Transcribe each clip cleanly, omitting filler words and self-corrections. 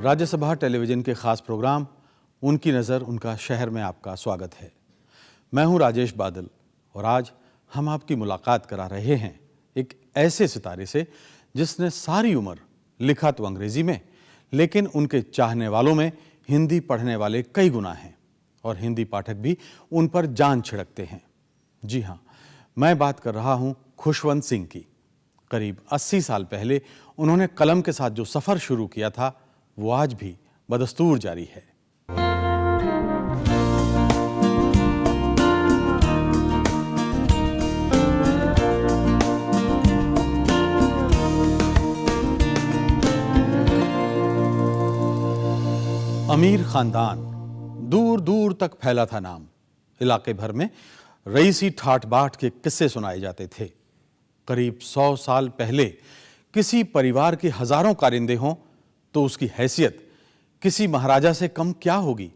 Rajya Sabha television के खास programme उनकी नज़र उनका शहर में आपका स्वागत है। मैं हूं राजेश बादल और आज हम आपकी मुलाकात करा रहे हैं एक ऐसे सितारे से जिसने सारी उम्र लिखा तो अंग्रेजी में, लेकिन उनके चाहने वालों में हिंदी पढ़ने वाले कई गुना हैं और हिंदी पाठक भी उन पर जान छिड़कते हैं। जी हाँ, मैं बात कर रहा हूं खुशवंत सिंह की। करीब 80 साल पहले उन्होंने कलम के साथ जो सफर शुरू किया था वो आज भी बदस्तूर जारी है। अमीर खानदान, दूर दूर तक फैला था नाम। इलाके भर में रईसी ठाठ बाट के किस्से सुनाए जाते थे। करीब 100 साल पहले किसी परिवार के हजारों कारिंदे हों तो उसकी हैसियत किसी महाराजा से कम क्या होगी।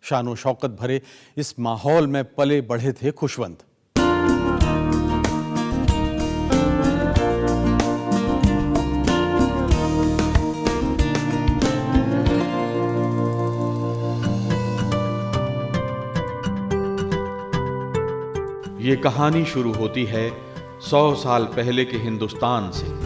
शानो शौकत भरे इस माहौल में पले बढ़े थे खुशवंत। ये कहानी शुरू होती है 100 साल पहले के हिंदुस्तान से।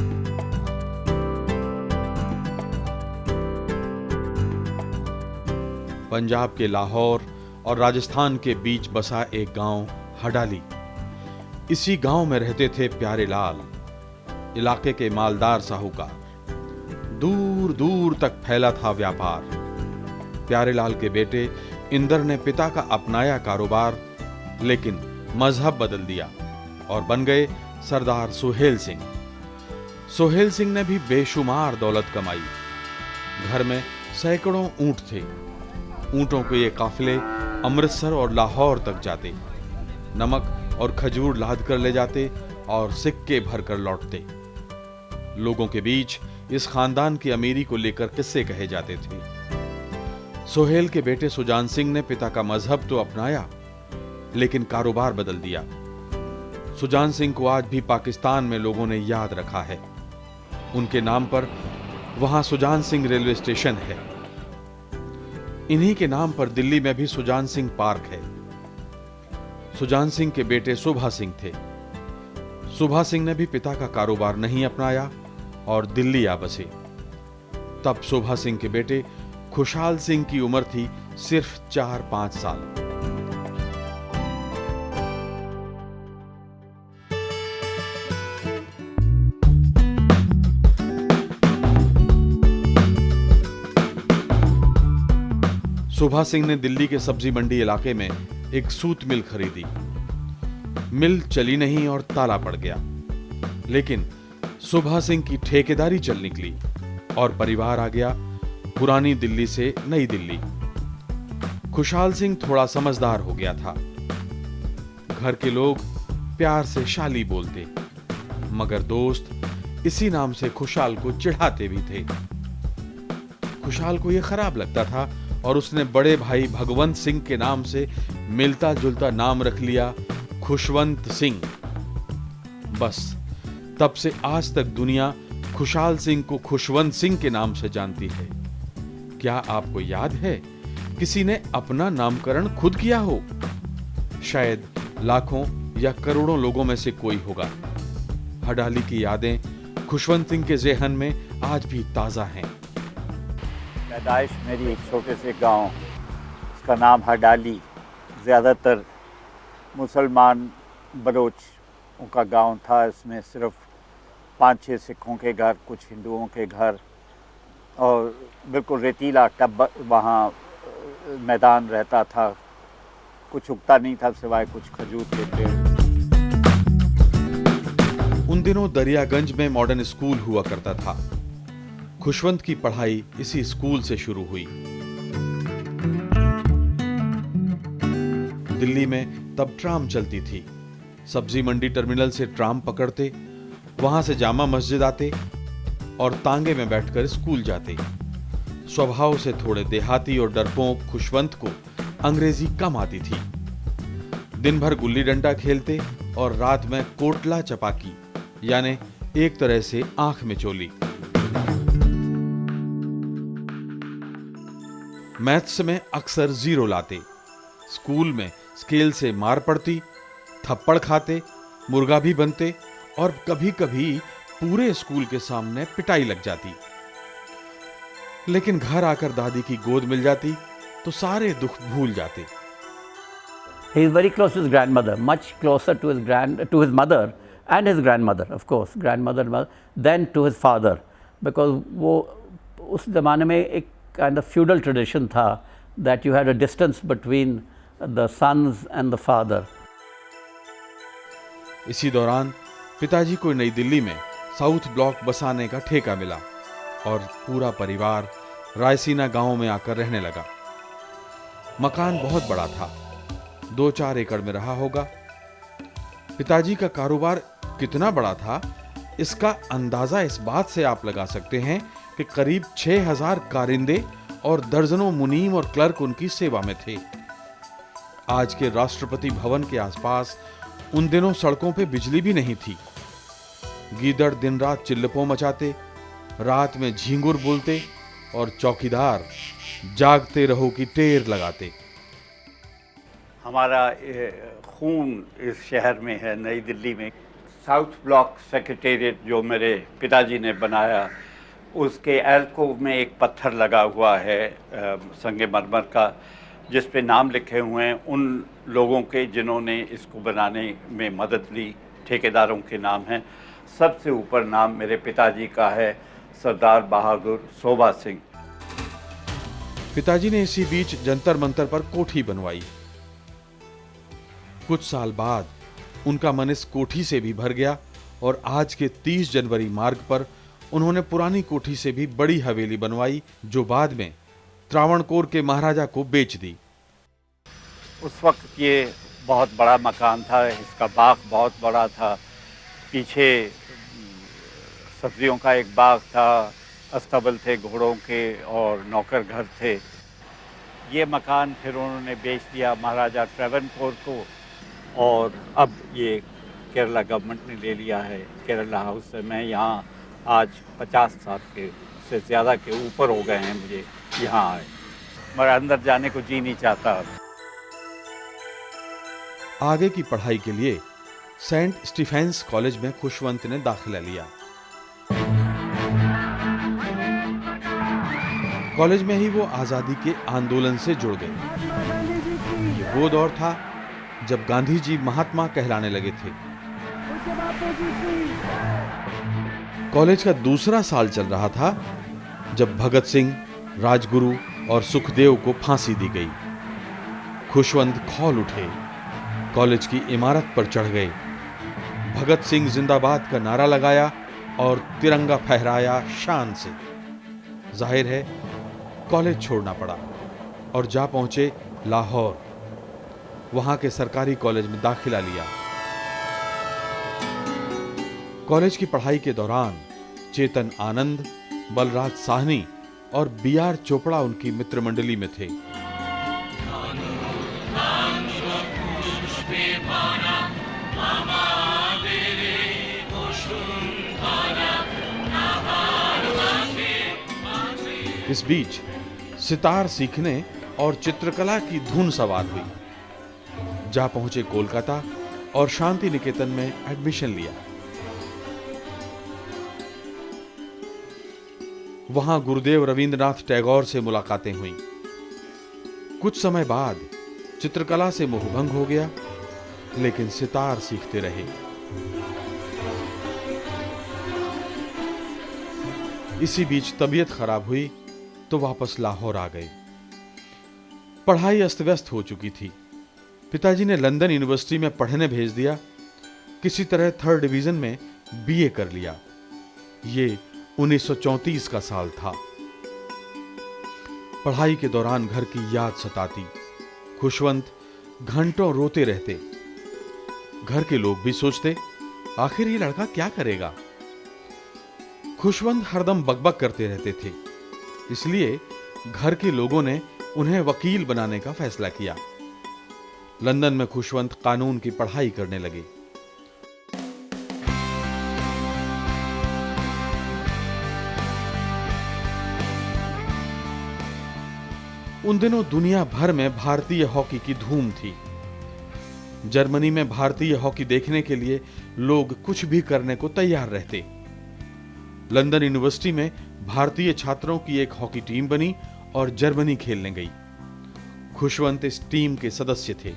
पंजाब के लाहौर और राजस्थान के बीच बसा एक गांव हडाली। इसी गांव में रहते थे प्यारे लाल, इलाके के मालदार साहूकार। दूर दूर तक फैला था व्यापार। प्यारे लाल के बेटे इंदर ने पिता का अपनाया कारोबार, लेकिन मजहब बदल दिया और बन गए सरदार सुहेल सिंह। सुहेल सिंह ने भी बेशुमार दौलत कमाई। घर में सैकड़ों ऊंट थे। ऊंटों के ये काफिले अमृतसर और लाहौर तक जाते, नमक और खजूर लाद कर ले जाते और सिक्के भरकर लौटते। लोगों के बीच इस खानदान की अमीरी को लेकर किस्से कहे जाते थे। सुहेल के बेटे सुजान सिंह ने पिता का मजहब तो अपनाया, लेकिन कारोबार बदल दिया। सुजान सिंह को आज भी पाकिस्तान में लोगों ने याद रखा है। उनके नाम पर वहां सुजान सिंह रेलवे स्टेशन है। इन्हीं के नाम पर दिल्ली में भी सुजान सिंह पार्क है। सुजान सिंह के बेटे सुभा सिंह थे। सुभा सिंह ने भी पिता का कारोबार नहीं अपनाया और दिल्ली आ बसे। तब सुभा सिंह के बेटे खुशहाल सिंह की उम्र थी सिर्फ 4-5 साल। सुभा सिंह ने दिल्ली के सब्जी मंडी इलाके में एक सूत मिल खरीदी। मिल चली नहीं और ताला पड़ गया, लेकिन सुभा सिंह की ठेकेदारी चल निकली और परिवार आ गया पुरानी दिल्ली से नई दिल्ली। खुशहाल सिंह थोड़ा समझदार हो गया था। घर के लोग प्यार से शाली बोलते, मगर दोस्त इसी नाम से खुशहाल को चिढ़ाते भी थे। खुशहाल को यह खराब लगता था और उसने बड़े भाई भगवंत सिंह के नाम से मिलता जुलता नाम रख लिया, खुशवंत सिंह। बस तब से आज तक दुनिया खुशहाल सिंह को खुशवंत सिंह के नाम से जानती है। क्या आपको याद है किसी ने अपना नामकरण खुद किया हो? शायद लाखों या करोड़ों लोगों में से कोई होगा। हडाली की यादें खुशवंत सिंह के ज़हन में आज भी ताजा हैं। पैदाइश मेरी एक छोटे से गांव, इसका नाम हडाली, ज़्यादातर मुसलमान बलोच का गांव था। इसमें सिर्फ 5-6 सिखों के घर, कुछ हिंदुओं के घर और बिल्कुल रेतीला टब वहाँ मैदान रहता था। कुछ उगता नहीं था सिवाय कुछ खजूर के पेड़। उन दिनों दरियागंज में मॉडर्न स्कूल हुआ करता था। खुशवंत की पढ़ाई इसी स्कूल से शुरू हुई। दिल्ली में तब ट्राम चलती थी। सब्जी मंडी टर्मिनल से ट्राम पकड़ते, वहां से जामा मस्जिद आते और तांगे में बैठकर स्कूल जाते। स्वभाव से थोड़े देहाती और डरपोक खुशवंत को अंग्रेजी कम आती थी। दिन भर गुल्ली डंडा खेलते और रात में कोटला चपाकी, यानी एक तरह से आंख में चोली। मैथ्स में अक्सर 0 लाते। स्कूल में स्केल से मार पड़ती, थप्पड़ खाते, मुर्गा भी बनते और कभी-कभी पूरे स्कूल के सामने पिटाई लग जाती। लेकिन घर आकर दादी की गोद मिल जाती तो सारे दुख भूल जाते। He is very close to his grandmother, much closer to his mother and his grandmother, of course, grandmother than to his father, because वो उस ज़माने में एक kind of feudal tradition था that you had a distance between the sons and the father. इसी दौरान पिताजी को नई दिल्ली में साउथ ब्लॉक बसाने का ठेका मिला और पूरा परिवार रायसीना गांव में आकर रहने लगा। मकान बहुत बड़ा था, 2-4 एकड़ में रहा होगा। पिताजी का कारोबार कितना बड़ा था, इसका अंदाजा इस बात से आप लगा सकते हैं कि करीब 6000 कारिंदे और दर्जनों मुनीम और क्लर्क उनकी सेवा में थे। आज के राष्ट्रपति भवन के आसपास उन दिनों सड़कों पे बिजली भी नहीं थी। गीदड़ दिन रात चिल्लपों मचाते, रात में झींगुर बोलते और चौकीदार जागते रहो की टेर लगाते। हमारा खून इस शहर में है, नई दिल्ली में। साउथ ब्लॉक सेक्रेटेरिएट जो मेरे पिताजी ने बनाया, उसके एल्कोव में एक पत्थर लगा हुआ है संगमरमर का, जिस पे नाम लिखे हुए हैं उन लोगों के जिन्होंने इसको बनाने में मदद ली, ठेकेदारों के नाम हैं। सबसे ऊपर नाम मेरे पिताजी का है, सरदार बहादुर शोभा सिंह। पिताजी ने इसी बीच जंतर मंतर पर कोठी बनवाई। कुछ साल बाद उनका मन इस कोठी से भी भर गया और आज के 30 जनवरी मार्ग पर उन्होंने पुरानी कोठी से भी बड़ी हवेली बनवाई, जो बाद में त्रावणकोर के महाराजा को बेच दी। उस वक्त ये बहुत बड़ा मकान था, इसका बाग बहुत बड़ा था। पीछे सब्जियों का एक बाग था, अस्तबल थे घोड़ों के और नौकर घर थे। ये मकान फिर उन्होंने बेच दिया महाराजा ट्रेवनकोर को और अब ये केरला गवर्नमेंट ने ले लिया है, केरला हाउस से। मैं यहाँ आज 50 साल के से ज़्यादा के ऊपर हो गए हैं मुझे यहाँ आए, मगर अंदर जाने को जी नहीं चाहता। आगे की पढ़ाई के लिए सेंट स्टीफेंस कॉलेज में खुशवंत ने दाखिला लिया। कॉलेज में ही वो आजादी के आंदोलन से जुड़ गए। ये वो दौर था जब गांधी जी महात्मा कहलाने लगे थे। कॉलेज का दूसरा साल चल रहा था जब भगत सिंह, राजगुरु और सुखदेव को फांसी दी गई। खुशवंत खौल उठे, कॉलेज की इमारत पर चढ़ गए, भगत सिंह जिंदाबाद का नारा लगाया और तिरंगा फहराया शान से। जाहिर है कॉलेज छोड़ना पड़ा और जा पहुंचे लाहौर। वहां के सरकारी कॉलेज में दाखिला लिया। कॉलेज की पढ़ाई के दौरान चेतन आनंद, बलराज साहनी और बी.आर. चोपड़ा उनकी मित्र मंडली में थे। इस बीच सितार सीखने और चित्रकला की धुन सवार हुई। जा पहुंचे कोलकाता और शांति निकेतन में एडमिशन लिया। वहां गुरुदेव रविंद्रनाथ टैगोर से मुलाकातें हुईं। कुछ समय बाद चित्रकला से मोहभंग हो गया, लेकिन सितार सीखते रहे। इसी बीच तबीयत खराब हुई तो वापस लाहौर आ गए। पढ़ाई अस्त व्यस्त हो चुकी थी। पिताजी ने लंदन यूनिवर्सिटी में पढ़ने भेज दिया। किसी तरह 3rd डिवीजन में बीए कर लिया। ये 1934 का साल था। पढ़ाई के दौरान घर की याद सताती। खुशवंत घंटों रोते रहते। घर के लोग भी सोचते, आखिर ये लड़का क्या करेगा। खुशवंत हरदम बकबक करते रहते थे, इसलिए घर के लोगों ने उन्हें वकील बनाने का फैसला किया। लंदन में खुशवंत कानून की पढ़ाई करने लगे। उन दिनों दुनिया भर में भारतीय हॉकी की धूम थी। जर्मनी में भारतीय हॉकी देखने के लिए लोग कुछ भी करने को तैयार रहते। लंदन यूनिवर्सिटी में भारतीय छात्रों की एक हॉकी टीम बनी और जर्मनी खेलने गई। खुशवंत इस टीम के सदस्य थे।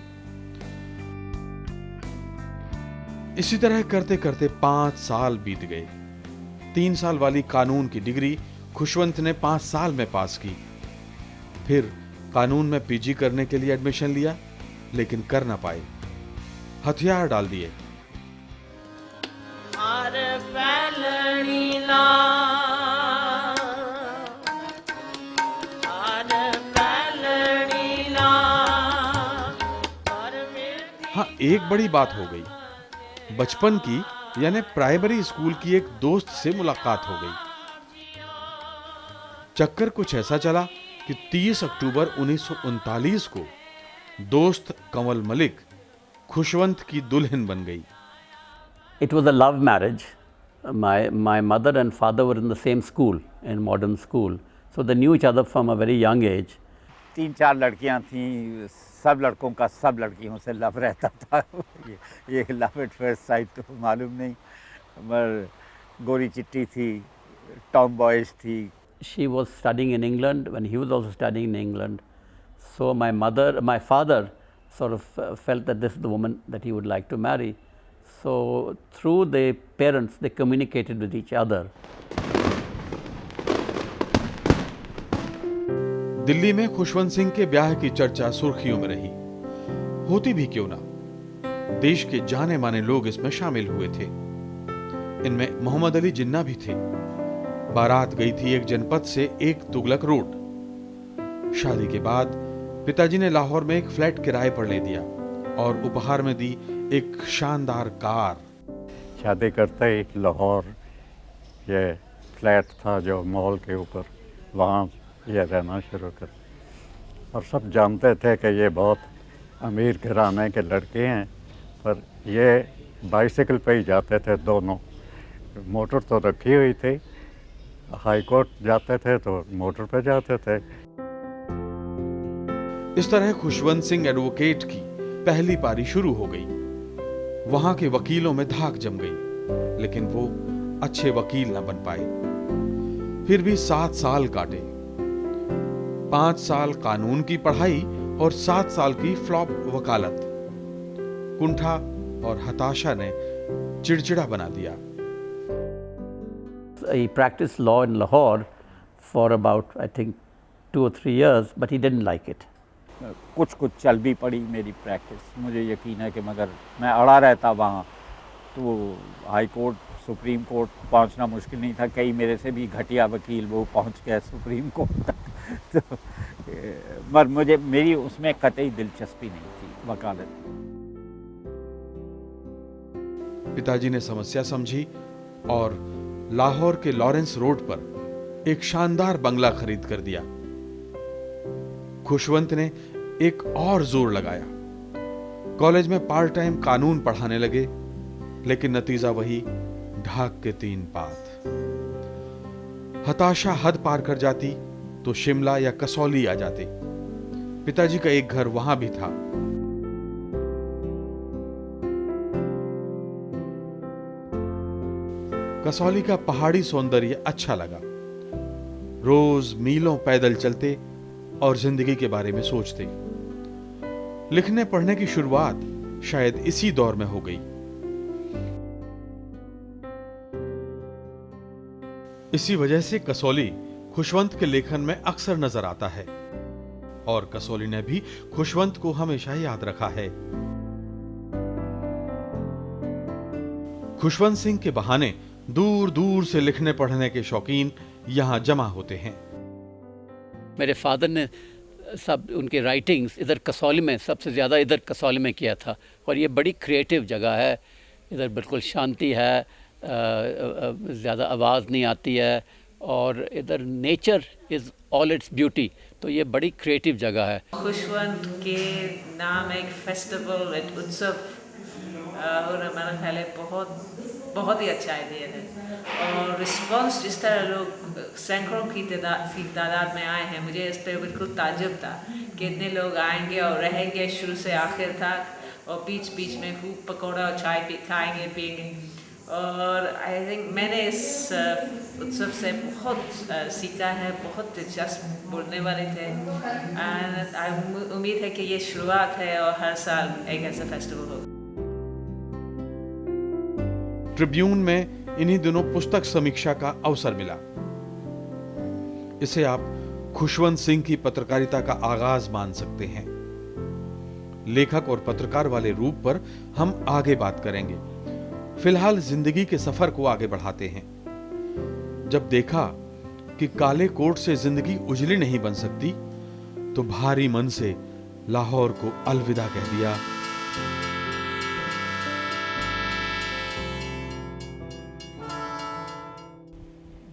इसी तरह करते करते 5 साल बीत गए। 3 साल वाली कानून की डिग्री खुशवंत ने 5 साल में पास की। फिर कानून में पीजी करने के लिए एडमिशन लिया, लेकिन कर ना पाए। हथियार डाल दिए। हाँ, एक बड़ी बात हो गई। बचपन की यानी प्राइमरी स्कूल की एक दोस्त से मुलाकात हो गई। चक्कर कुछ ऐसा चला कि 30 अक्टूबर 1939 को दोस्त कंवल मलिक खुशवंत की दुल्हन बन गई। It was a love marriage. My mother and father were in the same school, in modern school, so they knew each other from a very young age. 3-4 लड़कियां थीं, सब लड़कों का सब लड़कियों से लव रहता था। ये लव एट फर्स्ट साइट तो मालूम नहीं, मगर गोरी चिट्टी थी, टॉम बॉयज थी। She was studying in England when he was also studying in England. So my father sort of felt that this is the woman that he would like to marry. So through the parents, they communicated with each other. Delhi में खुशवंत सिंह के ब्याह की चर्चा सुर्खियों में रही। होती भी क्यों ना, देश के जाने माने लोग इसमें शामिल हुए थे। इनमें मोहम्मद अली जिन्ना भी थे। बारात गई थी एक जनपद से एक तुगलक रोड। शादी के बाद पिताजी ने लाहौर में एक फ्लैट किराए पर ले दिया और उपहार में दी एक शानदार कार। शादी करते ही लाहौर ये फ्लैट था जो मॉल के ऊपर, वहाँ ये रहना शुरू कर। और सब जानते थे कि ये बहुत अमीर घराने के लड़के हैं, पर ये बाइसिकल पे ही जाते थे दोनों। मोटर तो रखी हुई थी, हाई कोर्ट जाते थे तो मोटर पे जाते थे। इस तरह खुशवंत सिंह एडवोकेट की पहली पारी शुरू हो गई। वहां के वकीलों में धाक जम गई, लेकिन वो अच्छे वकील न बन पाए। फिर भी 7 साल काटे। 5 साल कानून की पढ़ाई और 7 साल की फ्लॉप वकालत। कुंठा और हताशा ने चिड़चिड़ा बना दिया। He practiced law in Lahore for about, I think, 2 or 3 years, but he didn't like it. कुछ चल भी पड़ी मेरी प्रैक्टिस, मुझे यकीन है कि मगर मैं अड़ा रहता वहाँ, तो हाई कोर्ट सुप्रीम कोर्ट पहुँचना मुश्किल नहीं था। कई मेरे से भी घटिया वकील वो पहुँच गए सुप्रीम कोर्ट तक। तो मगर मेरी उसमें कतई दिलचस्पी नहीं थी वकालत। पिताजी ने समस्या समझी और लाहौर के लॉरेंस रोड पर एक शानदार बंगला खरीद कर दिया। खुशवंत ने एक और जोर लगाया। कॉलेज में पार्ट टाइम कानून पढ़ाने लगे, लेकिन नतीजा वही, ढाक के 3 पात। हताशा हद पार कर जाती तो शिमला या कसौली आ जाते। पिताजी का एक घर वहां भी था। कसौली का पहाड़ी सौंदर्य अच्छा लगा। रोज मीलों पैदल चलते और जिंदगी के बारे में सोचते। लिखने पढ़ने की शुरुआत शायद इसी दौर में हो गई। इसी वजह से कसौली खुशवंत के लेखन में अक्सर नजर आता है और कसौली ने भी खुशवंत को हमेशा याद रखा है। खुशवंत सिंह के बहाने दूर दूर से लिखने पढ़ने के शौकीन यहां जमा होते हैं। मेरे फादर ने सब उनके राइटिंग्स इधर कसौली में, सबसे ज़्यादा इधर कसौली में किया था। और ये बड़ी क्रिएटिव जगह है। इधर बिल्कुल शांति है, ज़्यादा आवाज़ नहीं आती है और इधर nature is all its beauty. तो ये बड़ी क्रिएटिव जगह है। खुशवंत के नाम एक फेस्टिवल, एक उत्सव और मेरा ख्याल है बहुत ही अच्छा आइडिया है। और रिस्पॉन्स जिस तरह लोग सैकड़ों की तादाद में आए हैं, मुझे इस पर बिल्कुल ताज्जुब था कि इतने लोग आएंगे और रहेंगे शुरू से आखिर तक, और बीच बीच में खूब पकौड़ा और चाय खाएंगे पिएंगे। और आई थिंक मैंने इस उत्सव से बहुत सीखा है, बहुत दिलचस्प बोलने वाले थे, एंड उम्मीद है कि ये शुरुआत है और हर साल एक ऐसा फेस्टिवल होगा। ट्रिब्यून में इन्हीं दिनों पुस्तक समीक्षा का अवसर मिला। इसे आप खुशवंत सिंह की पत्रकारिता का आगाज मान सकते हैं। लेखक और पत्रकार वाले रूप पर हम आगे बात करेंगे। फिलहाल जिंदगी के सफर को आगे बढ़ाते हैं। जब देखा कि काले कोट से जिंदगी उजली नहीं बन सकती, तो भारी मन से लाहौर को अलविदा कह दिया।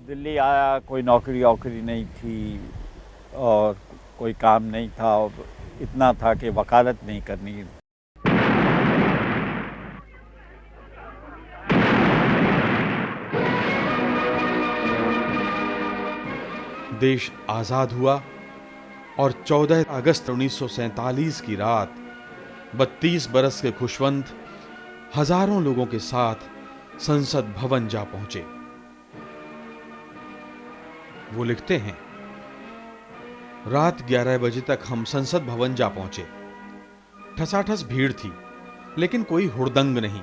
दिल्ली आया, कोई नौकरी नहीं थी और कोई काम नहीं था, और इतना था कि वकालत नहीं करनी। देश आजाद हुआ और 14 अगस्त 1947 की रात 32 बरस के खुशवंत हजारों लोगों के साथ संसद भवन जा पहुंचे। वो लिखते हैं, रात 11 बजे तक हम संसद भवन जा पहुंचे। ठसाठस भीड़ थी, लेकिन कोई हुड़दंग नहीं।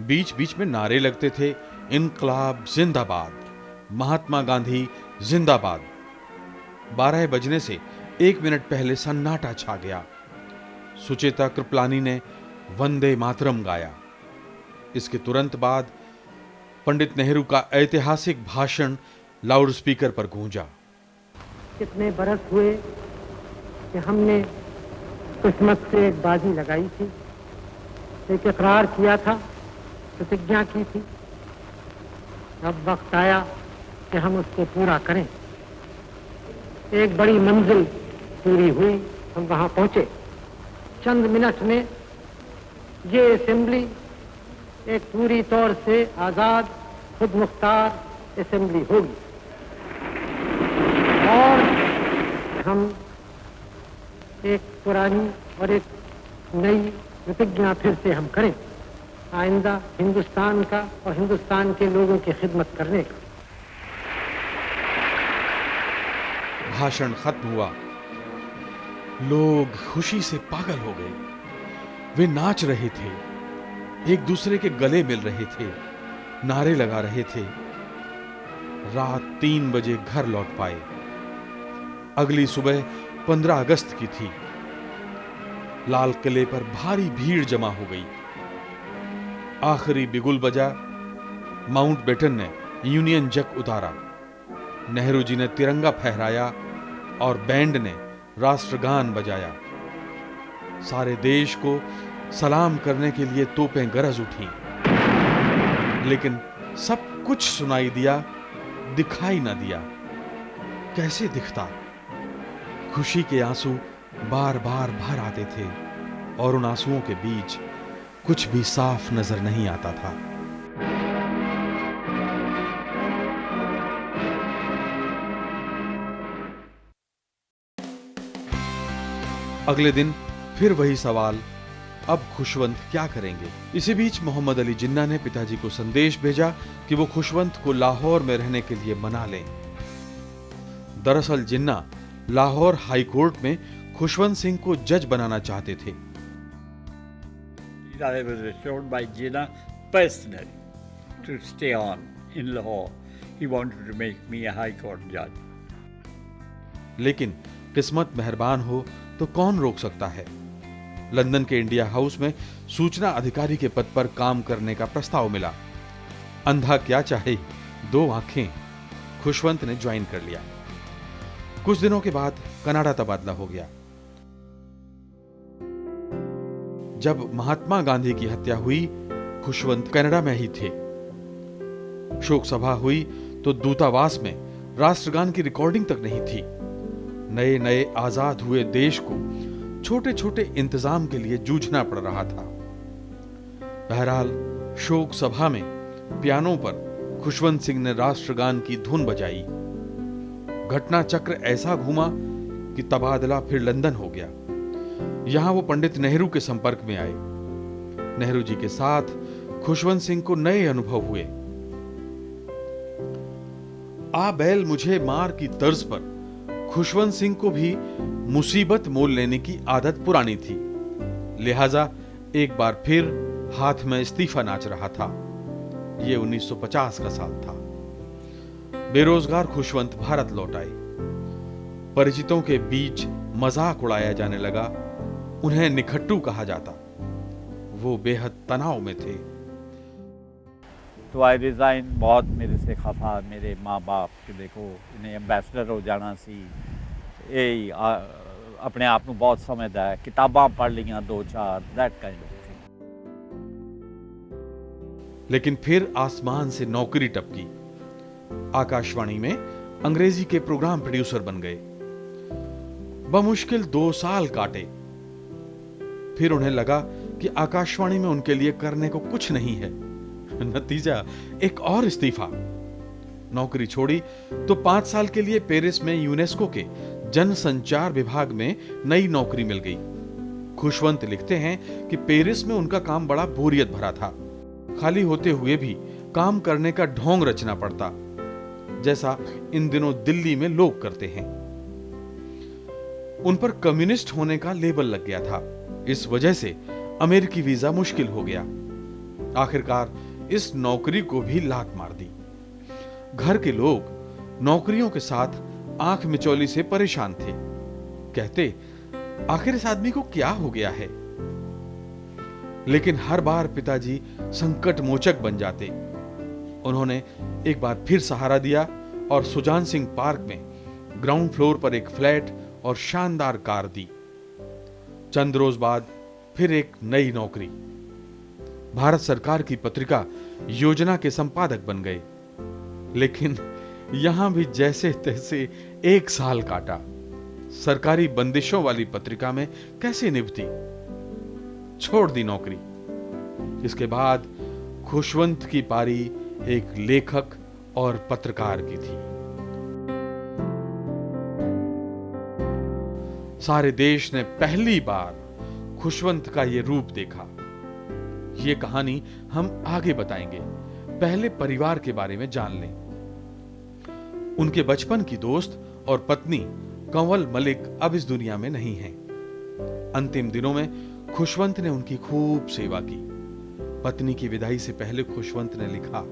बीच बीच में नारे लगते थे, इनकलाब जिंदाबाद, महात्मा गांधी जिंदाबाद। 12 बजने से 1 मिनट पहले सन्नाटा छा गया। सुचेता कृपलानी ने वंदे मातरम गाया। इसके तुरंत बाद पंडित नेहरू का ऐतिहासिक भाषण लाउड स्पीकर पर गूंजा। कितने बरस हुए कि हमने किस्मत से एक बाजी लगाई थी, एक इकरार किया था, प्रतिज्ञा की थी। अब वक्त आया कि हम उसको पूरा करें। एक बड़ी मंजिल पूरी हुई, हम वहां पहुंचे। चंद मिनट में ये असेंबली एक पूरी तौर से आजाद, खुद मुख्तार असेंबली होगी, और हम एक पुरानी और एक नई प्रतिज्ञा फिर से हम करें, आइंदा हिंदुस्तान का और हिंदुस्तान के लोगों की खिदमत करने का। भाषण खत्म हुआ। लोग खुशी से पागल हो गए। वे नाच रहे थे, एक दूसरे के गले मिल रहे थे, नारे लगा रहे थे। रात 3 बजे घर लौट पाए। अगली सुबह 15 अगस्त की थी। लाल किले पर भारी भीड़ जमा हो गई। आखिरी बिगुल बजा। माउंटबेटन ने यूनियन जैक उतारा। नेहरू जी ने तिरंगा फहराया और बैंड ने राष्ट्रगान बजाया। सारे देश को सलाम करने के लिए तोपें गरज उठी, लेकिन सब कुछ सुनाई दिया, दिखाई ना दिया। कैसे दिखता? खुशी के आंसू बार बार भर आते थे और उन आंसुओं के बीच कुछ भी साफ नजर नहीं आता था। अगले दिन फिर वही सवाल, अब खुशवंत क्या करेंगे? इसी बीच मोहम्मद अली जिन्ना ने पिताजी को संदेश भेजा कि वो खुशवंत को लाहौर में रहने के लिए मना लें। दरअसल जिन्ना लाहौर हाई कोर्ट में खुशवंत सिंह को जज बनाना चाहते थे। I was assured by Jinnah personally to stay on in Lahore. He wanted to make me a High Court judge. लेकिन किस्मत मेहरबान हो तो कौन रोक सकता है। लंदन के इंडिया हाउस में सूचना अधिकारी के पद पर काम करने का प्रस्ताव मिला। अंधा क्या चाहे, 2 आंखें। खुशवंत ने ज्वाइन कर लिया। कुछ दिनों के बाद कनाडा तबादला हो गया। जब महात्मा गांधी की हत्या हुई, खुशवंत कनाडा में ही थे। शोक सभा हुई तो दूतावास में राष्ट्रगान की रिकॉर्डिंग तक नहीं थी। नए नए आजाद हुए देश को छोटे छोटे इंतजाम के लिए जूझना पड़ रहा था। बहरहाल शोक सभा में पियानो पर खुशवंत सिंह ने राष्ट्रगान की धुन बजाई। घटना चक्र ऐसा घूमा कि तबादला फिर लंदन हो गया। यहां वो पंडित नेहरू के संपर्क में आए। नेहरू जी के साथ खुशवंत सिंह को नए अनुभव हुए। आ बैल मुझे मार की तर्ज पर खुशवंत सिंह को भी मुसीबत मोल लेने की आदत पुरानी थी, लिहाजा एक बार फिर हाथ में इस्तीफा नाच रहा था। यह 1950 का साल था। बेरोजगार खुशवंत भारत लौट आए। परिचितों के बीच मजाक उड़ाया जाने लगा। उन्हें निखट्टू कहा जाता। वो बेहद तनाव में थे। तो आई रिज़ाइन। बहुत मेरे से खफा मेरे माँ बाप कि देखो इन्हें एम्बेसडर हो जाना सी, ये अपने आप को बहुत समझदा है, किताबां पढ़ लियां 2-4, दैट काइंड ऑफ थिंग। लेकिन फिर आसमान से नौकरी टपकी। आकाशवाणी में अंग्रेजी के प्रोग्राम प्रोड्यूसर बन गए। बमुश्किल 2 साल काटे। फिर उन्हें लगा कि आकाशवाणी में उनके लिए करने को कुछ नहीं है। नतीजा एक और इस्तीफा। नौकरी छोड़ी तो 5 साल के लिए पेरिस में यूनेस्को के जनसंचार विभाग में नई नौकरी मिल गई। खुशवंत लिखते हैं कि पेरिस में उनका काम बड़ा बोरियत भरा था। खाली होते हुए भी काम करने का ढोंग रचना पड़ता, जैसा इन दिनों दिल्ली में लोग करते हैं। उन पर कम्युनिस्ट होने का लेबल लग गया था। इस वजह से अमेरिकी वीजा मुश्किल हो गया। आखिरकार इस नौकरी को भी लात मार दी। घर के लोग नौकरियों के साथ आंख मिचौली से परेशान थे। कहते, आखिर इस आदमी को क्या हो गया है? लेकिन हर बार पिताजी संकट मोचक बन जाते। उन्होंने एक बार फिर सहारा दिया और सुजान सिंह पार्क में ग्राउंड फ्लोर पर एक फ्लैट और शानदार कार दी। चंद रोज बाद फिर एक नई नौकरी। भारत सरकार की पत्रिका योजना के संपादक बन गए। लेकिन यहां भी जैसे तैसे 1 साल काटा। सरकारी बंदिशों वाली पत्रिका में कैसे निभती? छोड़ दी नौकरी। इसके बाद खुशवंत की पारी एक लेखक और पत्रकार की थी। सारे देश ने पहली बार खुशवंत का यह रूप देखा। यह कहानी हम आगे बताएंगे। पहले परिवार के बारे में जान लें। उनके बचपन की दोस्त और पत्नी कंवल मलिक अब इस दुनिया में नहीं हैं। अंतिम दिनों में खुशवंत ने उनकी खूब सेवा की। पत्नी की विदाई से पहले खुशवंत ने लिखा,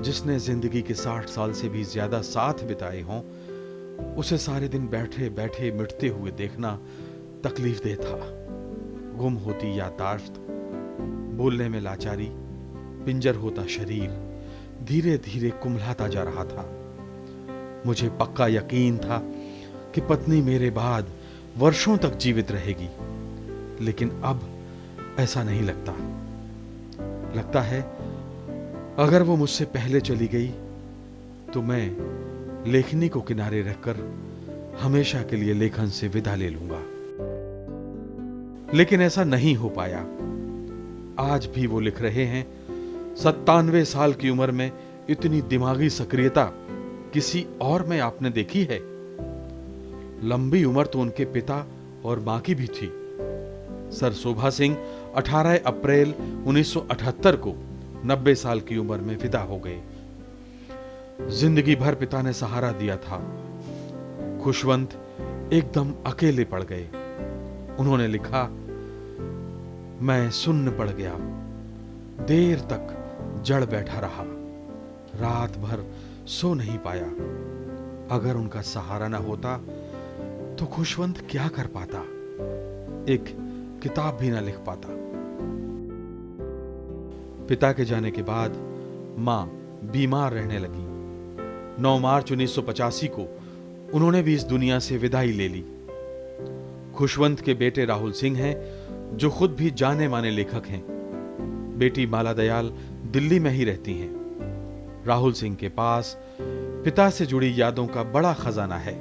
जिसने जिंदगी के 60 साल से भी ज्यादा साथ बिताए हों, उसे सारे दिन बैठे बैठे मिटते हुए देखना तकलीफ दे था। गुम होती याददाश्त, बोलने में लाचारी, पिंजर होता शरीर धीरे धीरे कुम्हलाता जा रहा था। मुझे पक्का यकीन था कि पत्नी मेरे बाद वर्षों तक जीवित रहेगी, लेकिन अब ऐसा नहीं लगता। लगता है अगर वो मुझसे पहले चली गई तो मैं लेखनी को किनारे रखकर हमेशा के लिए लेखन से विदा ले लूंगा। लेकिन ऐसा नहीं हो पाया। आज भी वो लिख रहे हैं। 97 साल की उम्र में इतनी दिमागी सक्रियता किसी और में आपने देखी है? लंबी उम्र तो उनके पिता और मां की भी थी। सर शोभा सिंह 18 अप्रैल 1978 को 90 साल की उम्र में विदा हो गए। जिंदगी भर पिता ने सहारा दिया था। खुशवंत एकदम अकेले पड़ गए। उन्होंने लिखा, मैं सुन्न पड़ गया, देर तक जड़ बैठा रहा, रात भर सो नहीं पाया। अगर उनका सहारा न होता तो खुशवंत क्या कर पाता? एक किताब भी ना लिख पाता। पिता के जाने के बाद मां बीमार रहने लगी। 9 मार्च 1985 को उन्होंने भी इस दुनिया से विदाई ले ली। खुशवंत के बेटे राहुल सिंह हैं, जो खुद भी जाने माने लेखक हैं। बेटी माला दयाल दिल्ली में ही रहती हैं। राहुल सिंह के पास पिता से जुड़ी यादों का बड़ा खजाना है।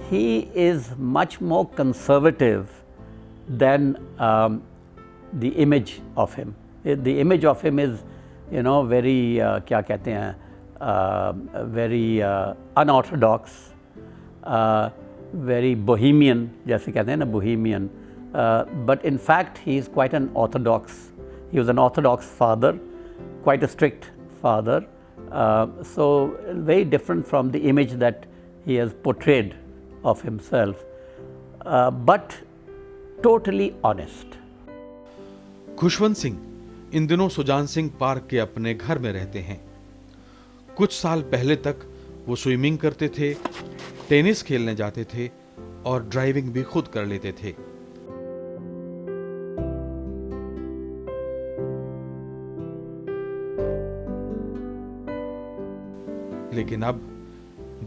He is much more conservative than the image of him. The image of him is, you know, very क्या कहते हैं, very unorthodox, very bohemian, जैसे कहते हैं ना bohemian, but in fact he is quite an orthodox. He was an orthodox father, quite a strict father, so very different from the image that he has portrayed of himself, but totally honest. Khushwant Singh इन दिनों Sujan Singh park के अपने घर में रहते हैं। कुछ साल पहले तक वो स्विमिंग करते थे, टेनिस खेलने जाते थे और ड्राइविंग भी खुद कर लेते थे। लेकिन अब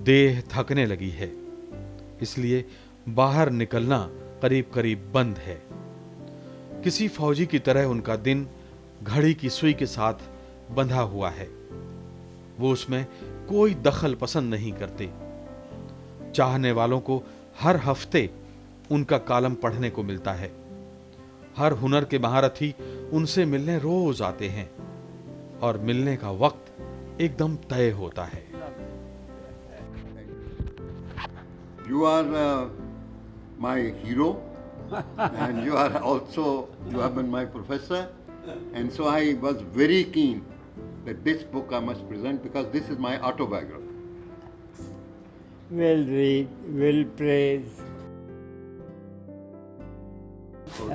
देह थकने लगी है, इसलिए बाहर निकलना करीब करीब बंद है। किसी फौजी की तरह उनका दिन घड़ी की सुई के साथ बंधा हुआ है। वो उसमें कोई दखल पसंद नहीं करते। चाहने वालों को हर हफ्ते उनका कॉलम पढ़ने को मिलता है। हर हुनर के महारथी उनसे मिलने रोज आते हैं और मिलने का वक्त एकदम तय होता है। You are my hero, and you are also, you have been my professor, and so I was very keen that this book I must present because this is my autobiography. Well read, well praise,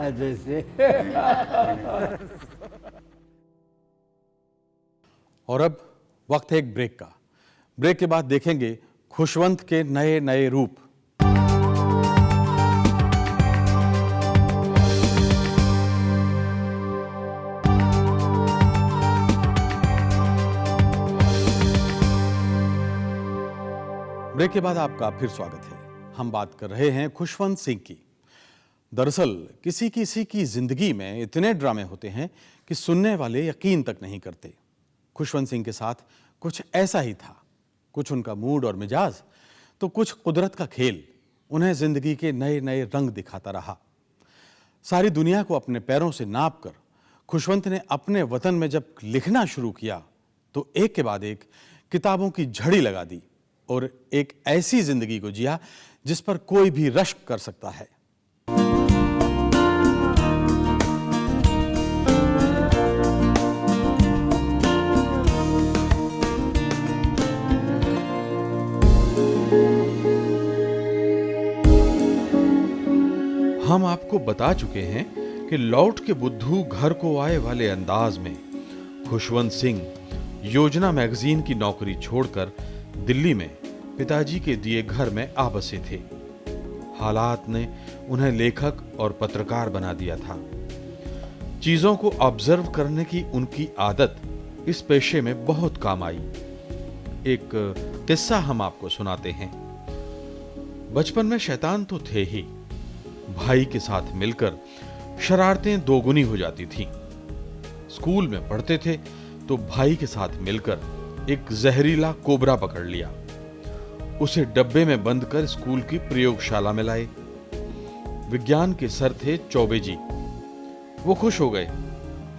as they say. और अब वक्त है एक break का। Break के बाद देखेंगे खुशवंत के नए नए रूप। ब्रेक के बाद आपका फिर स्वागत है। हम बात कर रहे हैं खुशवंत सिंह की। दरअसल किसी किसी की जिंदगी में इतने ड्रामे होते हैं कि सुनने वाले यकीन तक नहीं करते। खुशवंत सिंह के साथ कुछ ऐसा ही था। कुछ उनका मूड और मिजाज तो कुछ कुदरत का खेल उन्हें जिंदगी के नए नए रंग दिखाता रहा। सारी दुनिया को अपने पैरों से नाप कर खुशवंत ने अपने वतन में जब लिखना शुरू किया तो एक के बाद एक किताबों की झड़ी लगा दी और एक ऐसी जिंदगी को जिया जिस पर कोई भी रश्क कर सकता है। हम आपको बता चुके हैं कि लौट के बुद्धू घर को आए वाले अंदाज में खुशवंत सिंह योजना मैगजीन की नौकरी छोड़कर दिल्ली में पिताजी के दिए घर में आ बसे थे। हालात ने उन्हें लेखक और पत्रकार बना दिया था। चीजों को ऑब्जर्व करने की उनकी आदत इस पेशे में बहुत काम आई। एक किस्सा हम आपको सुनाते हैं। बचपन में शैतान तो थे ही, भाई के साथ मिलकर शरारतें दोगुनी हो जाती थीं। स्कूल में पढ़ते थे तो भाई के साथ मिलकर एक जहरीला कोबरा पकड़ लिया। उसे डब्बे में बंद कर स्कूल की प्रयोगशाला में लाए। विज्ञान के सर थे चौबे जी। वो खुश हो गए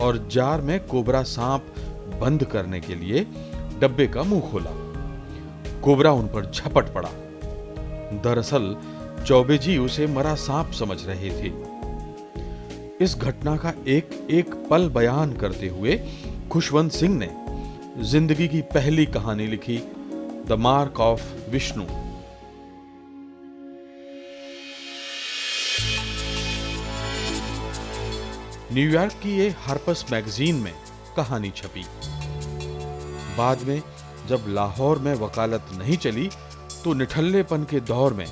और जार में कोबरा सांप बंद करने के लिए डब्बे का मुंह खोला। कोबरा उन पर झपट पड़ा। दरअसल चौबे जी उसे मरा सांप समझ रहे थे। इस घटना का एक एक पल बयान करते हुए खुशवंत सिंह ने जिंदगी की पहली कहानी लिखी, the mark of Vishnu. New York की ये हार्पर्स मैगजीन में कहानी छपी। बाद में जब लाहौर में वकालत नहीं चली तो निठल्लेपन के दौर में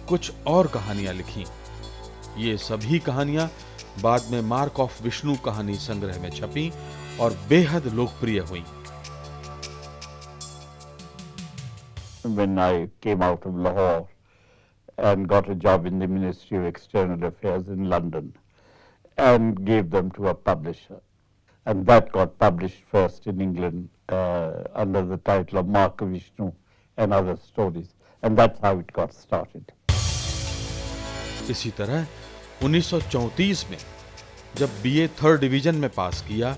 कुछ और कहानियां लिखी। ये सभी कहानियां बाद में मार्क ऑफ विष्णु कहानी संग्रह में छपी और बेहद लोकप्रिय हुई। When I came out of Lahore and got a job in the Ministry of External Affairs in London and gave them to a publisher. And that got published first in England under the title of Mark of Vishnu and Other Stories. And that's how it got started. इसी तरह 1934 में जब BA third division में पास किया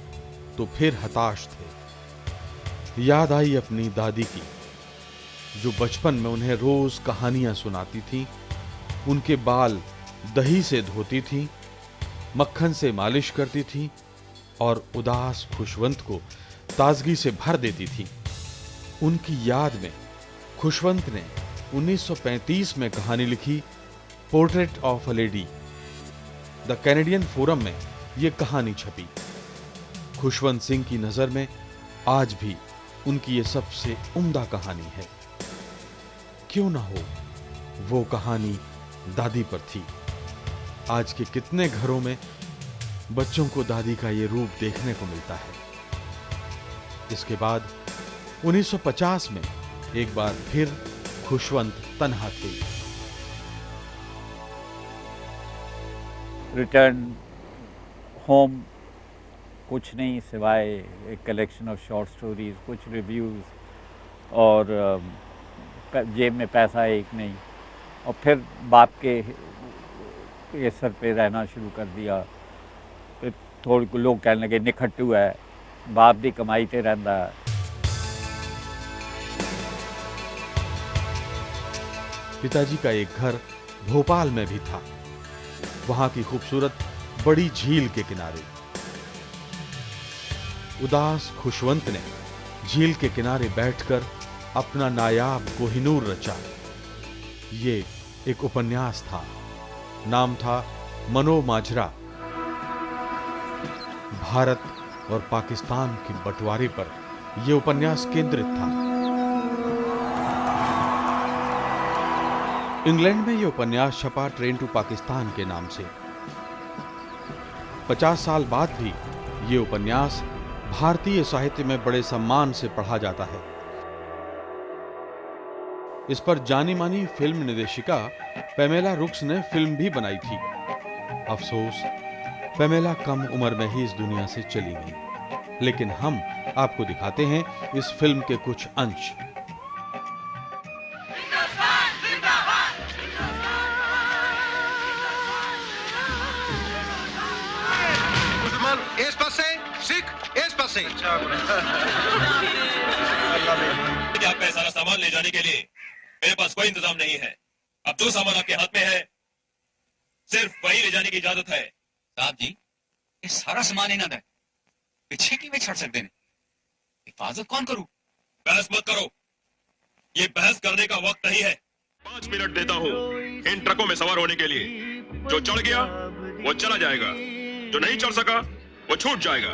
तो फिर हताश थे। याद आई अपनी दादी की, जो बचपन में उन्हें रोज कहानियां सुनाती थी। उनके बाल दही से धोती थी, मक्खन से मालिश करती थी और उदास खुशवंत को ताजगी से भर देती थी। उनकी याद में खुशवंत ने 1935 में कहानी लिखी portrait of a lady. The Canadian forum में यह कहानी छपी। खुशवंत सिंह की नजर में आज भी उनकी ये सबसे उम्दा कहानी है। क्यों ना हो, वो कहानी दादी पर थी। आज के कितने घरों में बच्चों को दादी का ये रूप देखने को मिलता है। इसके बाद 1950 में एक बार फिर खुशवंत तन्हा थे। रिटर्न होम कुछ नहीं सिवाय एक कलेक्शन ऑफ शॉर्ट स्टोरीज, कुछ रिव्यूज़ और जेब में पैसा एक नहीं। और फिर बाप के ये सर पे रहना शुरू कर दिया। फिर थोड़े लोग कहने लगे निखट्टू है, बाप दी कमाई ते रहंदा है। पिताजी का एक घर भोपाल में भी था, वहां की खूबसूरत बड़ी झील के किनारे। उदास खुशवंत ने झील के किनारे बैठकर अपना नायाब कोहिनूर रचा। ये एक उपन्यास था, नाम था मनोमाजरा। भारत और पाकिस्तान के बंटवारे पर यह उपन्यास केंद्रित था। इंग्लैंड में यह उपन्यास छपा ट्रेन टू पाकिस्तान के नाम से। 50 साल बाद भी यह उपन्यास भारतीय साहित्य में बड़े सम्मान से पढ़ा जाता है। इस पर जानी मानी फिल्म निर्देशिका पैमेला रुक्स ने फिल्म भी बनाई थी। अफसोस, पैमेला कम उम्र में ही इस दुनिया से चली गई। लेकिन हम आपको दिखाते हैं इस फिल्म के कुछ अंश। इस पास से, सिख इस पास से। आपका सारा सामान ले जाने के लिए मेरे पास कोई इंतजाम नहीं है। अब जो सामान आपके हाथ में है सिर्फ वही ले जाने की इजाजत है। साहब जी, ये सारा सामान इन्हां दा पिछे किवें छड़ सकते हैं? हिफाजत कौन करूं? बहस मत करो, ये बहस करने का वक्त नहीं है। 5 मिनट देता हूँ इन ट्रकों में सवार होने के लिए। जो चढ़ गया वो चला जाएगा, जो नहीं चढ़ सका वो छूट जाएगा।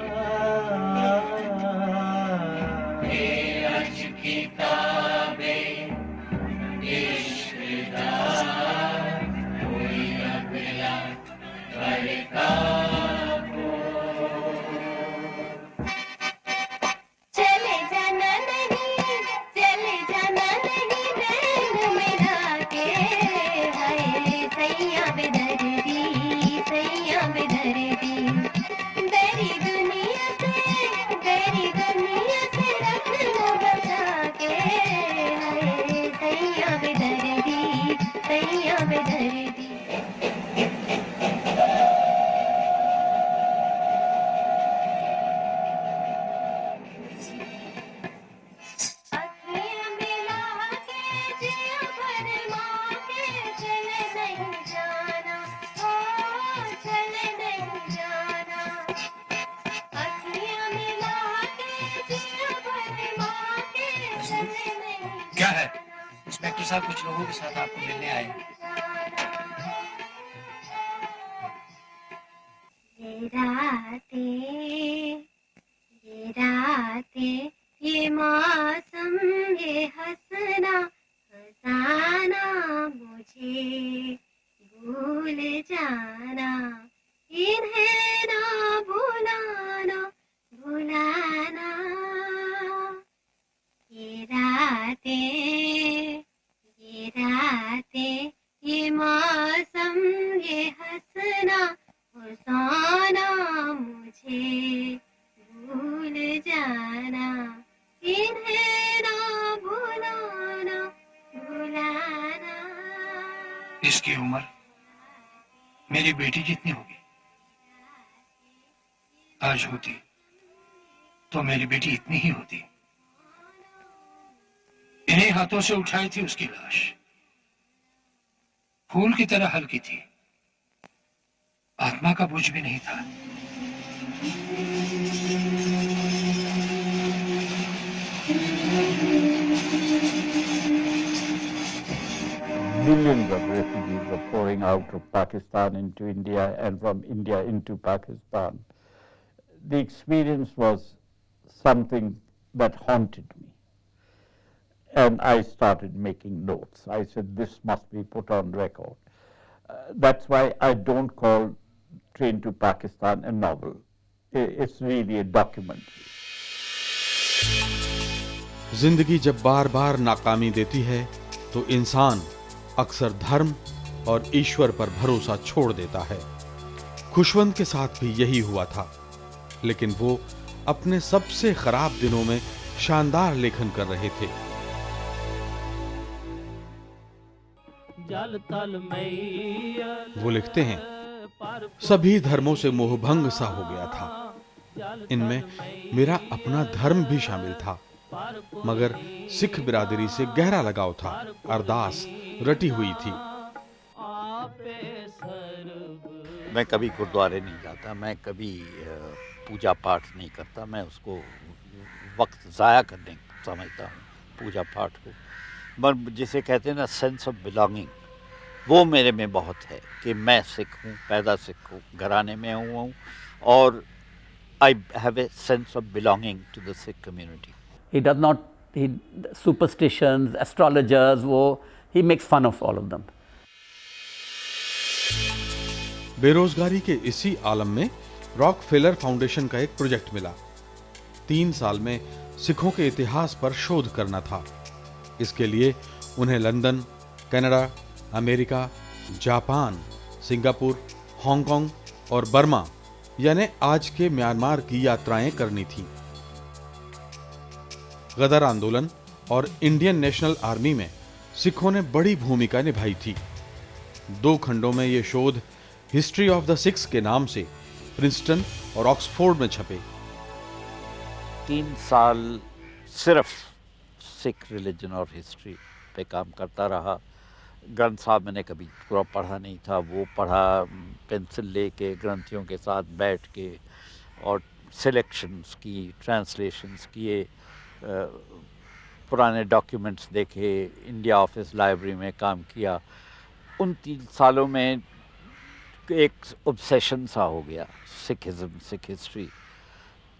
क्या है? इंस्पेक्टर साहब कुछ लोगों के साथ आपको मिलने आए हैं। ये रातें, ये मौसम, ये हंसना हंसाना, मुझे भूल जाना, इन्हें ना भुलाना भुलाना। ये रातें, ये मौसम, ये हंसना हंसाना, मुझे भूल जाना, इन्हें ना भुलाना भुलाना। इसकी उम्र मेरी बेटी जितनी होगी। आज होती तो मेरी बेटी इतनी ही होती। इन्हीं हाथों से उठाई थी उसकी लाश, फूल की तरह हल्की थी, आत्मा का बोझ भी नहीं था। Millions of refugees were pouring out of Pakistan into India and from India into Pakistan. The experience was something that haunted me. And I started making notes. I said, this must be put on record. That's why I don't call Train to Pakistan a novel. It's really a documentary. जिंदगी जब बार बार नाकामी देती है तो इंसान अक्सर धर्म और ईश्वर पर भरोसा छोड़ देता है। खुशवंत के साथ भी यही हुआ था, लेकिन वो अपने सबसे खराब दिनों में शानदार लेखन कर रहे थे। वो लिखते हैं, सभी धर्मों से मोहभंग सा हो गया था। इनमें मेरा अपना धर्म भी शामिल था, मगर सिख बिरादरी से गहरा लगाव था। अरदास रटी हुई थी। मैं कभी गुरुद्वारे नहीं जाता, मैं कभी पूजा पाठ नहीं करता। मैं उसको वक्त ज़ाया करने समझता हूँ, पूजा पाठ को। पर जिसे कहते हैं ना सेंस ऑफ बिलोंगिंग, वो मेरे में बहुत है कि मैं सिख हूँ, पैदा सिख हूँ, घराने में हुआ हूँ, और I have a sense of belonging to the Sikh community. He does not, superstitions, astrologers, he makes fun of all of them. बेरोजगारी के इसी आलम में रॉकफेलर फाउंडेशन का एक प्रोजेक्ट मिला। 3 साल में सिखों के इतिहास पर शोध करना था। इसके लिए उन्हें London, Canada, America, Japan, Singapore, Hong Kong और बर्मा यानी आज के म्यांमार की यात्राएं करनी थी। गदर आंदोलन और इंडियन नेशनल आर्मी में सिखों ने बड़ी भूमिका निभाई थी। 2 खंडों में ये शोध हिस्ट्री ऑफ द सिक्स के नाम से प्रिंसटन और ऑक्सफोर्ड में छपे। 3 साल सिर्फ सिख रिलीजन और हिस्ट्री पे काम करता रहा। ग्रंथ साहब मैंने कभी पूरा पढ़ा नहीं था, वो पढ़ा पेंसिल लेके, ग्रंथियों के साथ बैठ के, और सिलेक्शंस की, ट्रांसलेशंस किए, पुराने डॉक्यूमेंट्स देखे, इंडिया ऑफिस लाइब्रेरी में काम किया। उन 3 सालों में एक ऑब्सेशन सा हो गया, सिखिज़म, सिख हिस्ट्री।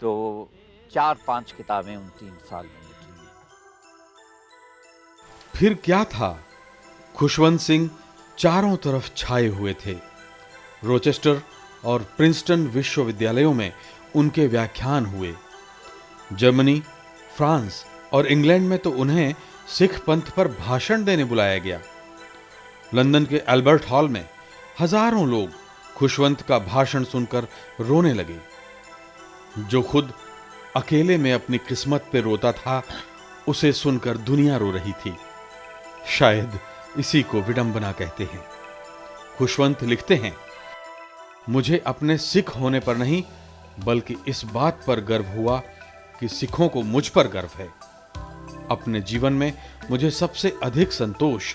तो 4-5 किताबें उन 3 साल में लिखी। फिर क्या था? खुशवंत सिंह चारों तरफ छाए हुए थे। रोचेस्टर और प्रिंसटन विश्वविद्यालयों में उनके व्याख्यान हुए। जर्मनी, फ्रांस और इंग्लैंड में तो उन्हें सिख पंथ पर भाषण देने बुलाया गया। लंदन के एल्बर्ट हॉल में हजारों लोग खुशवंत का भाषण सुनकर रोने लगे। जो खुद अकेले में अपनी किस्मत पे रोता था, उसे सुनकर दुनिया रो रही थी। शायद इसी को विडंबना कहते हैं। खुशवंत लिखते हैं, मुझे अपने सिख होने पर नहीं, बल्कि इस बात पर गर्व हुआ कि सिखों को मुझ पर गर्व है। अपने जीवन में मुझे सबसे अधिक संतोष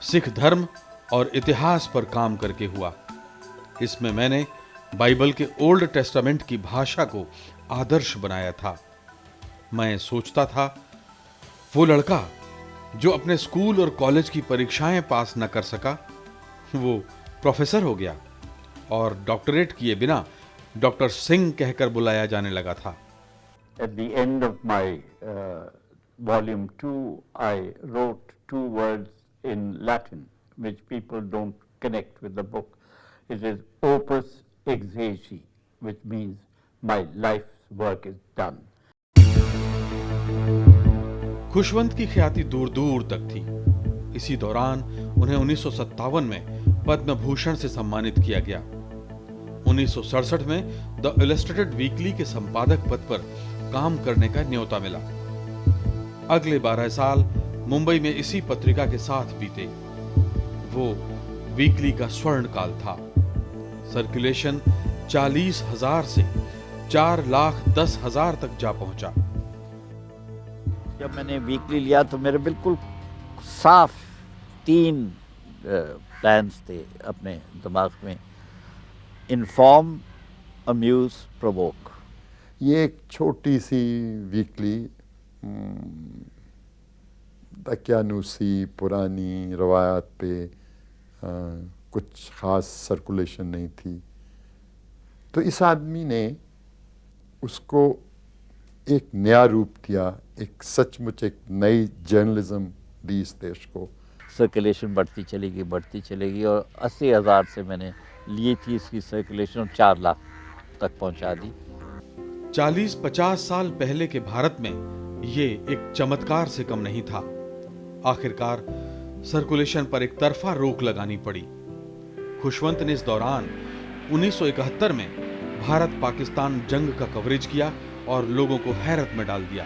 सिख धर्म और इतिहास पर काम करके हुआ। इसमें मैंने बाइबल के ओल्ड टेस्टामेंट की भाषा को आदर्श बनाया था। मैं सोचता था, वो लड़का जो अपने स्कूल और कॉलेज की परीक्षाएं पास न कर सका, वो प्रोफेसर हो गया और डॉक्टरेट किए बिना डॉक्टर सिंह कहकर बुलाया जाने लगा था। At the end of my volume 2, I wrote 2 words in Latin, which people don't connect with the book. It is opus exegi, which means my life's work is done. Khushwant की ख्याति दूर दूर तक थी। इसी दौरान उन्हें 1957 में पद्म भूषण से सम्मानित किया गया। 1967 में द इलस्ट्रेटेड वीकली के संपादक पद पर काम करने का न्योता मिला। अगले 12 साल मुंबई में इसी पत्रिका के साथ बीते। वो वीकली का स्वर्ण काल था। सर्कुलेशन 40,000 से 4,10,000 तक जा पहुंचा। जब मैंने वीकली लिया तो मेरे बिल्कुल साफ 3 प्लान्स थे अपने दिमाग में: इन्फॉर्म, अम्यूज, प्रोवोक। ये एक छोटी सी वीकली दकियानूसी पुरानी रवायात पे कुछ ख़ास सर्कुलेशन नहीं थी, तो इस आदमी ने उसको एक नया रूप दिया, एक सचमुच एक नई जर्नलिज्म दी इस देश को। सर्कुलेशन बढ़ती चलेगी और 80,000 से मैंने ली थी इसकी सर्कुलेशन 4 लाख तक पहुंचा दी। 40-50 साल पहले के भारत में ये एक चमत्कार से कम नहीं था। आखिरकार सर्कुलेशन पर एक तरफा रोक लगानी पड़ी। खुशवंत ने इस दौरान 1971 में भारत पाकिस्तान जंग का कवरेज किया और लोगों को हैरत में डाल दिया।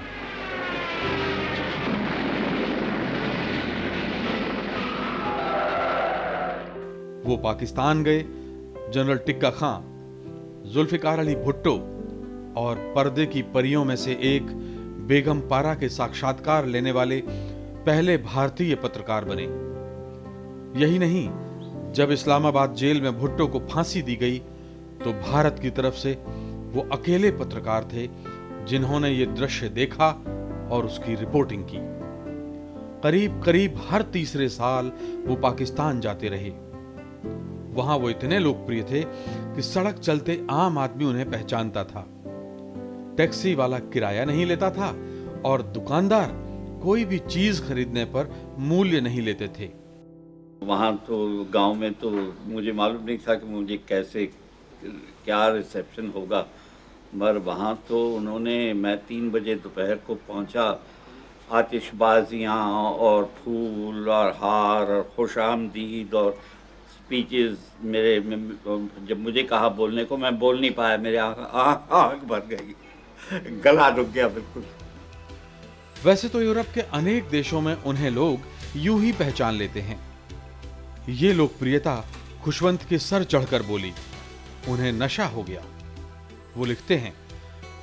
वो पाकिस्तान गए, जनरल टिक्का खां, जुल्फिकार अली भुट्टो और पर्दे की परियों में से एक बेगम पारा के साक्षात्कार लेने वाले पहले भारतीय पत्रकार बने। यही नहीं, जब इस्लामाबाद जेल में भुट्टो को फांसी दी गई तो भारत की तरफ से वो अकेले पत्रकार थे जिन्होंने ये दृश्य देखा और उसकी रिपोर्टिंग की। करीब करीब हर तीसरे साल वो पाकिस्तान जाते रहे। वहां वो इतने लोकप्रिय थे कि सड़क चलते आम आदमी उन्हें पहचानता था। टैक्सी वाला किराया नहीं लेता था और दुकानदार कोई भी चीज खरीदने पर मूल्य नहीं लेते थे। वहाँ तो गांव में तो मुझे मालूम नहीं था कि मुझे कैसे क्या रिसेप्शन होगा, मगर वहाँ तो मैं 3 बजे दोपहर को पहुँचा, आतिशबाजियाँ और फूल और हार और खुशामदीद और स्पीचेस मेरे जब मुझे कहा बोलने को, मैं बोल नहीं पाया, मेरे आँख भर गई, गला रुक गया बिल्कुल। वैसे तो यूरोप के अनेक देशों में उन्हें लोग यूं ही पहचान लेते हैं। ये लोकप्रियता खुशवंत के सर चढ़कर बोली, उन्हें नशा हो गया। वो लिखते हैं,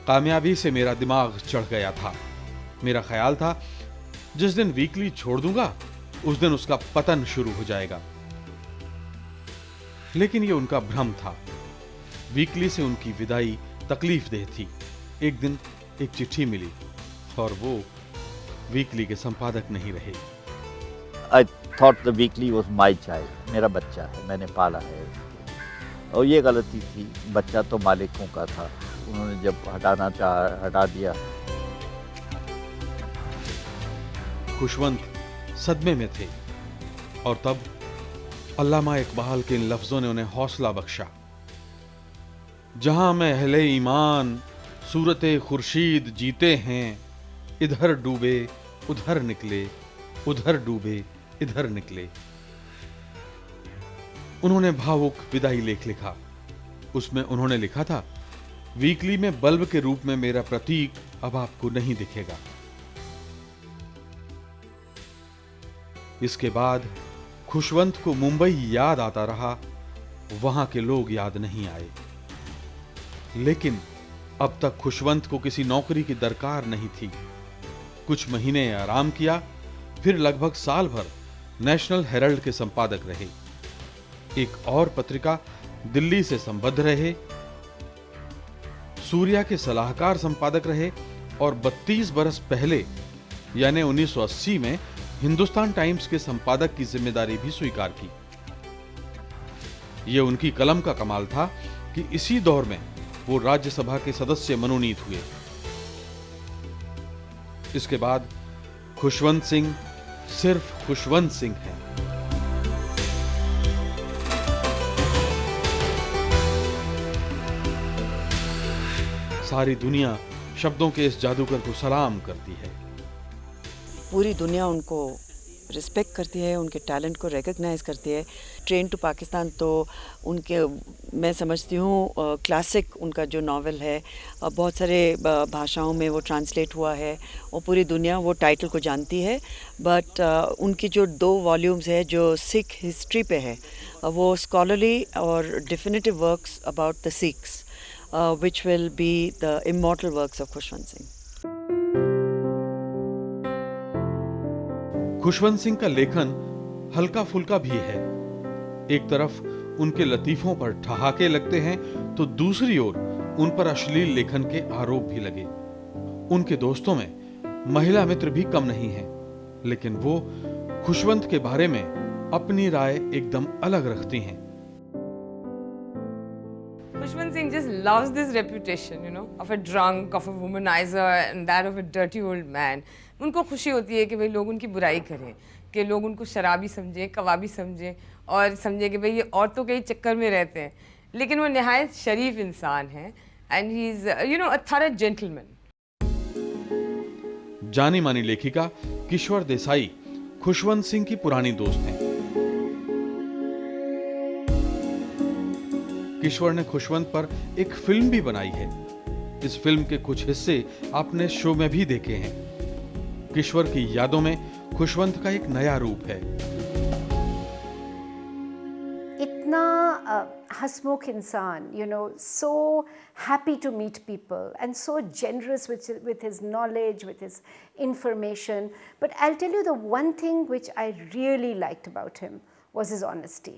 कामयाबी से मेरा दिमाग चढ़ गया था। मेरा ख्याल था जिस दिन वीकली छोड़ दूंगा उस दिन उसका पतन शुरू हो जाएगा। लेकिन ये उनका भ्रम था। वीकली से उनकी विदाई तकलीफदेह थी। एक दिन एक चिट्ठी मिली और वो वीकली के संपादक नहीं रहे। I thought the weekly was my child, मेरा बच्चा है, मैंने पाला है। और ये गलती थी, बच्चा तो मालिकों का था, उन्होंने जब हटा दिया। खुशवंत सदमे में थे और तब अल्लामा इकबाल के इन लफ्जों ने उन्हें हौसला बख्शा। जहां में अहले ईमान सूरते खुर्शीद जीते हैं, इधर डूबे उधर निकले, उधर डूबे इधर निकले। उन्होंने भावुक विदाई लेख लिखा। उसमें उन्होंने लिखा था, वीकली में बल्ब के रूप में मेरा प्रतीक अब आपको नहीं दिखेगा। इसके बाद खुशवंत को मुंबई याद आता रहा, वहां के लोग याद नहीं आए। लेकिन अब तक खुशवंत को किसी नौकरी की दरकार नहीं थी। कुछ महीने आराम किया, फिर लगभग साल भर नेशनल हेराल्ड के संपादक रहे। एक और पत्रिका दिल्ली से संबद्ध रहे, सूर्या के सलाहकार संपादक रहे और 32 बरस पहले यानी 1980 में हिंदुस्तान टाइम्स के संपादक की जिम्मेदारी भी स्वीकार की। यह उनकी कलम का कमाल था कि इसी दौर में वो राज्यसभा के सदस्य मनोनीत हुए। इसके बाद खुशवंत सिंह सिर्फ खुशवंत सिंह हैं। सारी दुनिया शब्दों के इस जादूगर को सलाम करती है। पूरी दुनिया उनको रिस्पेक्ट करती है, उनके टैलेंट को रिकग्नाइज करती है। ट्रेन टू पाकिस्तान तो उनके मैं समझती हूँ क्लासिक उनका जो नावल है, बहुत सारे भाषाओं में वो ट्रांसलेट हुआ है और पूरी दुनिया वो टाइटल को जानती है। बट उनकी जो 2 वॉल्यूम्स है जो सिख हिस्ट्री पे है, वो स्कॉलरली और definitive works about the Sikhs, which will be the immortal works of Khushwant Singh. Khushwant Singh का लेखन हल्का फुल्का भी है। एक तरफ उनके लतीफों पर ठहाके लगते हैं तो दूसरी ओर उन पर अश्लील लेखन के आरोप भी लगे। उनके दोस्तों में महिला मित्र भी कम नहीं हैं, लेकिन वो खुशवंत के बारे में अपनी राय एकदम अलग रखती हैं। Khushwant Singh just loves this reputation, you know, of a drunk, of a womanizer, and that of a dirty old man. उनको खुशी होती है कि भाई लोग उनकी बुराई करें, कि लोग उनको शराबी समझें, कबाबी समझें और समझें कि भाई ये औरतों के ही चक्कर में रहते हैं। लेकिन वो निहायत शरीफ इंसान है, and he's, you know, a thorough gentleman. जानी मानी लेखिका किश्वर देसाई खुशवंत सिंह की पुरानी दोस्त हैं। किश्वर ने खुशवंत पर एक फिल्म भी बनाई है। इस फिल्म के कुछ हिस्से आपने शो में भी देखे हैं। किश्वर की यादों में खुशवंत का एक नया रूप है। इतना हंसमुख इंसान, you know, so happy to meet people and so generous with his knowledge, with his information. But I'll tell you the one thing which I really liked about him was his honesty.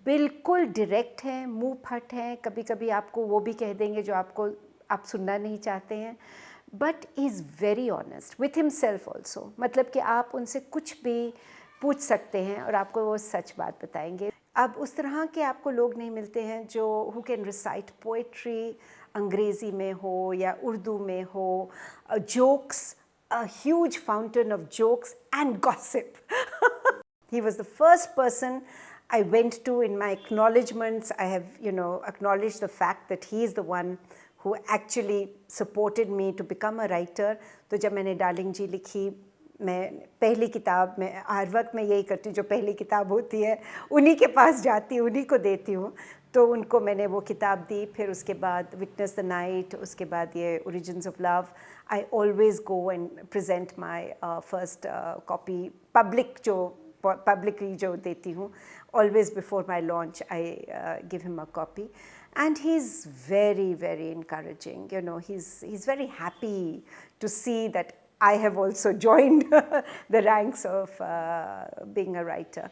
बिल्कुल direct हैं, मुंह फट हैं, कभी कभी आपको वो भी कह देंगे जो आप सुनना नहीं चाहते हैं, but he is very honest with himself also. मतलब कि आप उनसे कुछ भी पूछ सकते हैं और आपको वो सच बात बताएंगे। अब उस तरह के आपको लोग नहीं मिलते हैं जो हु कैन रिसाइट पोएट्री, अंग्रेज़ी में हो या उर्दू में हो, jokes, a huge fountain of jokes and gossip. He was the first person I went to in my acknowledgements. I have, you know, acknowledged the fact that he is the one who actually supported me to become a writer. तो जब मैंने darling जी लिखी, मैं पहली किताब में हर वक्त मैं यही करती हूँ, जो पहली किताब होती है उन्हीं के पास जाती हूँ, उन्हीं को देती हूँ। तो उनको मैंने वो किताब दी, फिर उसके बाद विटनेस द नाइट, उसके बाद ये origins of love. I always go and present my first copy publicly जो देती हूँ, always before my launch I give him a copy, and he's very, very encouraging. You know, he's very happy to see that I have also joined the ranks of being a writer.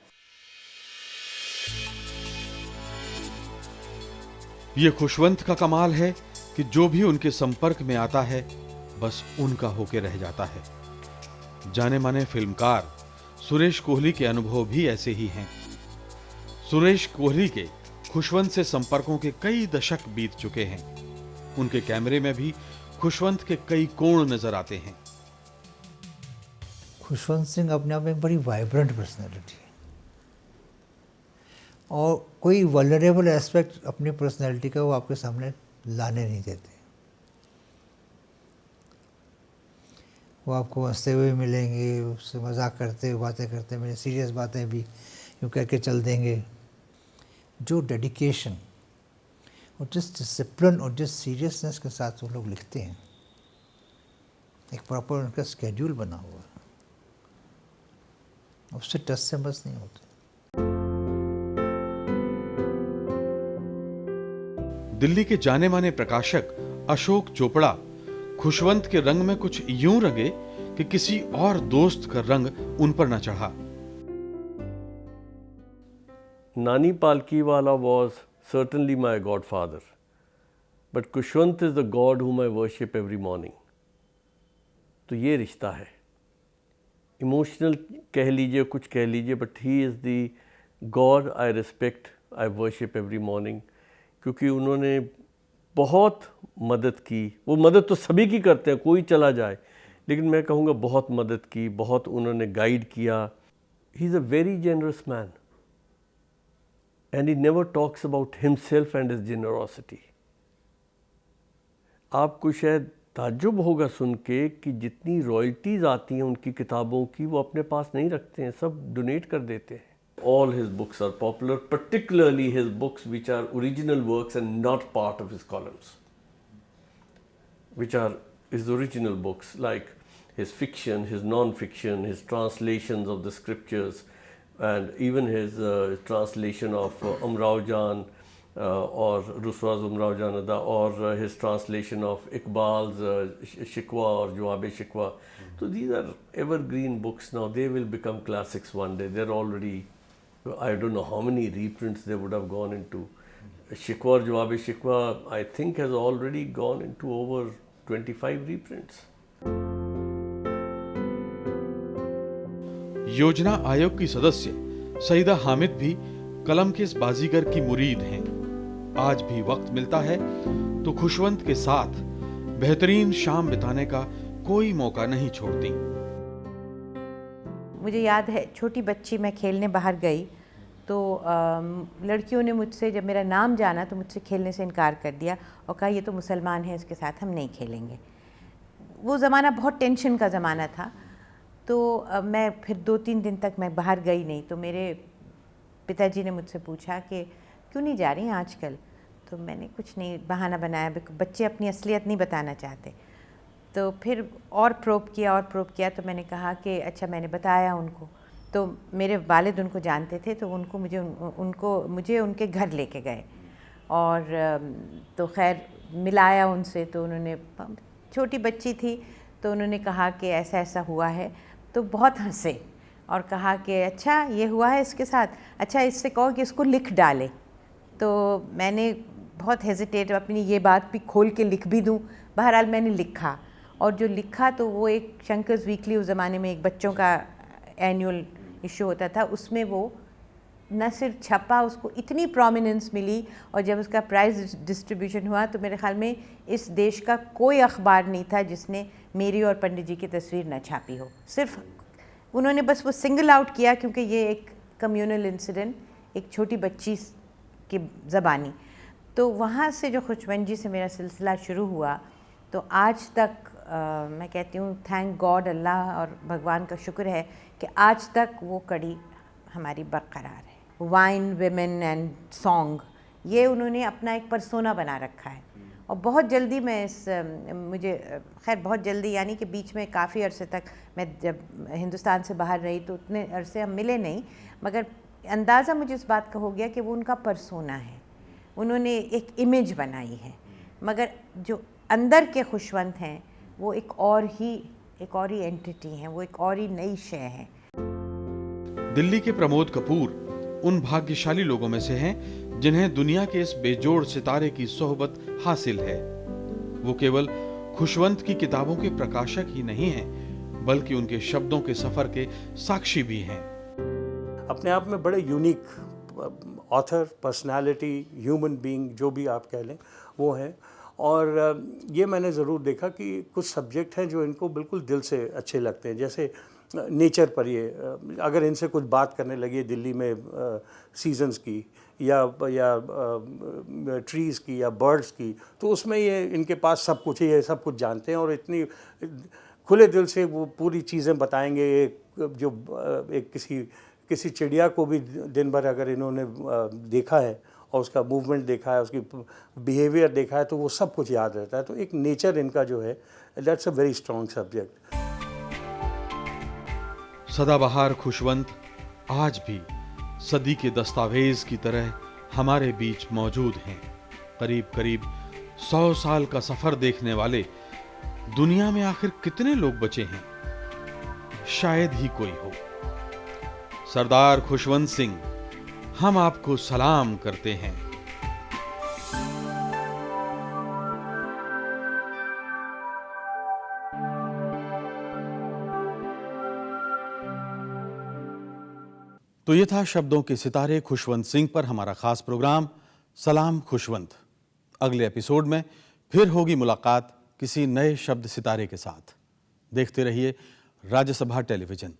ये खुशवंत का कमाल है कि जो भी उनके संपर्क में आता है बस उनका होके रह जाता है। जाने माने फिल्मकार सुरेश कोहली के अनुभव भी ऐसे ही हैं। सुरेश कोहली के खुशवंत से संपर्कों के कई दशक बीत चुके हैं। उनके कैमरे में भी खुशवंत के कई कोण नजर आते हैं। खुशवंत सिंह अपने आप में एक बड़ी वाइब्रेंट पर्सनैलिटी है और कोई वल्नरेबल एस्पेक्ट अपनी पर्सनैलिटी का वो आपके सामने लाने नहीं देते। वो आपको हंसते हुए मिलेंगे, उससे मजाक करते हुए बातें करते हुए, सीरियस बातें भी यूँ कह के चल देंगे। जो डेडिकेशन और जिस डिसिप्लिन और जिस सीरियसनेस के साथ वो लोग लिखते हैं, एक प्रॉपर उनका स्केड्यूल बना हुआ है, उससे टच से बस नहीं होते। दिल्ली के जाने माने प्रकाशक अशोक चोपड़ा खुशवंत के रंग में कुछ यूं रंगे कि किसी और दोस्त का रंग उन पर न चढ़ा। Nani Palkiwala was certainly my godfather, but Khushwant is the God whom I worship every morning. तो ये रिश्ता है, इमोशनल कह लीजिए, कुछ कह लीजिए, but he is the God I respect, I worship every morning, क्योंकि उन्होंने बहुत मदद की। वो मदद तो सभी की करते हैं, कोई चला जाए, लेकिन मैं कहूँगा बहुत मदद की, बहुत उन्होंने गाइड किया। He is a very generous man. And he never talks about himself and his generosity. आपको शायद ताज्जुब होगा सुन के कि जितनी रॉयल्टीज़ आती हैं उनकी किताबों की, वो अपने पास नहीं रखते हैं, सब डोनेट कर देते हैं। All his books are popular, particularly his books which are original works and not part of his columns, which are his original books, like his fiction, his non-fiction, his translations of the scriptures, and even his translation of Amrao Jan or Ruswa Zumrao Janada, or his translation of Iqbal's Shikwa or Jawab-e-Shikwa. So these are evergreen books now. They will become classics one day. They're already, I don't know how many reprints they would have gone into. Shikwa or Jawab-e-Shikwa, I think, has already gone into over 25 reprints. योजना आयोग की सदस्य सईदा हामिद भी कलम के इस बाजीगर की मुरीद हैं। आज भी वक्त मिलता है तो खुशवंत के साथ बेहतरीन शाम बिताने का कोई मौका नहीं छोड़ती। मुझे याद है छोटी बच्ची मैं खेलने बाहर गई तो लड़कियों ने मुझसे जब मेरा नाम जाना तो मुझसे खेलने से इनकार कर दिया और कहा ये तो मुसलमान है, इसके साथ हम नहीं खेलेंगे। वो ज़माना बहुत टेंशन का ज़माना था। तो मैं फिर 2-3 दिन तक मैं बाहर गई नहीं। तो मेरे पिताजी ने मुझसे पूछा कि क्यों नहीं जा रही हैं आजकल? तो मैंने कुछ नहीं बहाना बनाया, बच्चे अपनी असलियत नहीं बताना चाहते। तो फिर और प्रोब किया तो मैंने कहा कि अच्छा, मैंने बताया उनको। तो मेरे वालिद उनको जानते थे, तो मुझे उनके घर लेके गए और तो खैर मिलाया उनसे। तो उन्होंने, छोटी बच्ची थी, तो उन्होंने कहा कि ऐसा ऐसा हुआ है। तो बहुत हंसे और कहा कि अच्छा ये हुआ है इसके साथ, अच्छा इससे कहो कि इसको लिख डाले। तो मैंने बहुत हेजिटेट, अपनी ये बात भी खोल के लिख भी दूँ। बहरहाल मैंने लिखा, और जो लिखा तो वो एक शंकर्स वीकली उस ज़माने में एक बच्चों का एनुअल इशू होता था, उसमें वो न सिर्फ छपा, उसको इतनी प्रोमिनेंस मिली। और जब उसका प्राइज़ डिस्ट्रीब्यूशन हुआ तो मेरे ख़्याल में इस देश का कोई अखबार नहीं था जिसने मेरी और पंडित जी की तस्वीर न छापी हो। सिर्फ उन्होंने बस वो सिंगल आउट किया क्योंकि ये एक कम्युनल इंसिडेंट, एक छोटी बच्ची की ज़बानी। तो वहाँ से जो खुशवंत जी से मेरा सिलसिला शुरू हुआ, तो आज तक मैं कहती हूँ थैंक गॉड, अल्लाह और भगवान का शुक्र है कि आज तक वो कड़ी हमारी बरकरार है। वाइन, विमेन एंड सॉन्ग, ये उन्होंने अपना एक पर्सोना बना रखा है। और बहुत जल्दी मुझे खैर बहुत जल्दी यानी कि बीच में काफ़ी अरसे तक मैं जब हिंदुस्तान से बाहर रही तो उतने अरसे हम मिले नहीं, मगर अंदाज़ा मुझे इस बात का हो गया कि वो उनका पर्सोना है, उन्होंने एक इमेज बनाई है। मगर जो अंदर के खुशवंत हैं वो एक और ही एंटिटी हैं, वो एक और ही नई शय है। दिल्ली के प्रमोद कपूर उन भाग्यशाली लोगों में से हैं जिन्हें दुनिया के इस बेजोड़ सितारे की सोहबत हासिल है। वो केवल खुशवंत की किताबों के प्रकाशक ही नहीं हैं, बल्कि उनके शब्दों के सफर के साक्षी भी हैं। अपने आप में बड़े unique author, personality, human being, जो भी आप कह लें वो हैं। और ये मैंने ज़रूर देखा कि कुछ सब्जेक्ट हैं जो इनको बिल्कुल दिल से अच्छे लगते हैं। जैसे नेचर पर, ये अगर इनसे कुछ बात करने लगी दिल्ली में सीजन्स की या ट्रीज़ की या बर्ड्स की, तो उसमें ये इनके पास सब कुछ है, ये सब कुछ जानते हैं और इतनी खुले दिल से वो पूरी चीज़ें बताएंगे। एक किसी चिड़िया को भी दिन भर अगर इन्होंने देखा है और उसका मूवमेंट देखा है, उसकी बिहेवियर देखा है, तो वो सब कुछ याद रहता है। तो एक नेचर इनका जो है, that's a very strong subject. सदाबहार खुशवंत आज भी सदी के दस्तावेज की तरह हमारे बीच मौजूद हैं। करीब करीब 100 साल का सफर देखने वाले दुनिया में आखिर कितने लोग बचे हैं? शायद ही कोई हो। सरदार खुशवंत सिंह, हम आपको सलाम करते हैं। तो ये था शब्दों के सितारे खुशवंत सिंह पर हमारा खास प्रोग्राम सलाम खुशवंत। अगले एपिसोड में फिर होगी मुलाकात किसी नए शब्द सितारे के साथ। देखते रहिए राज्यसभा टेलीविजन।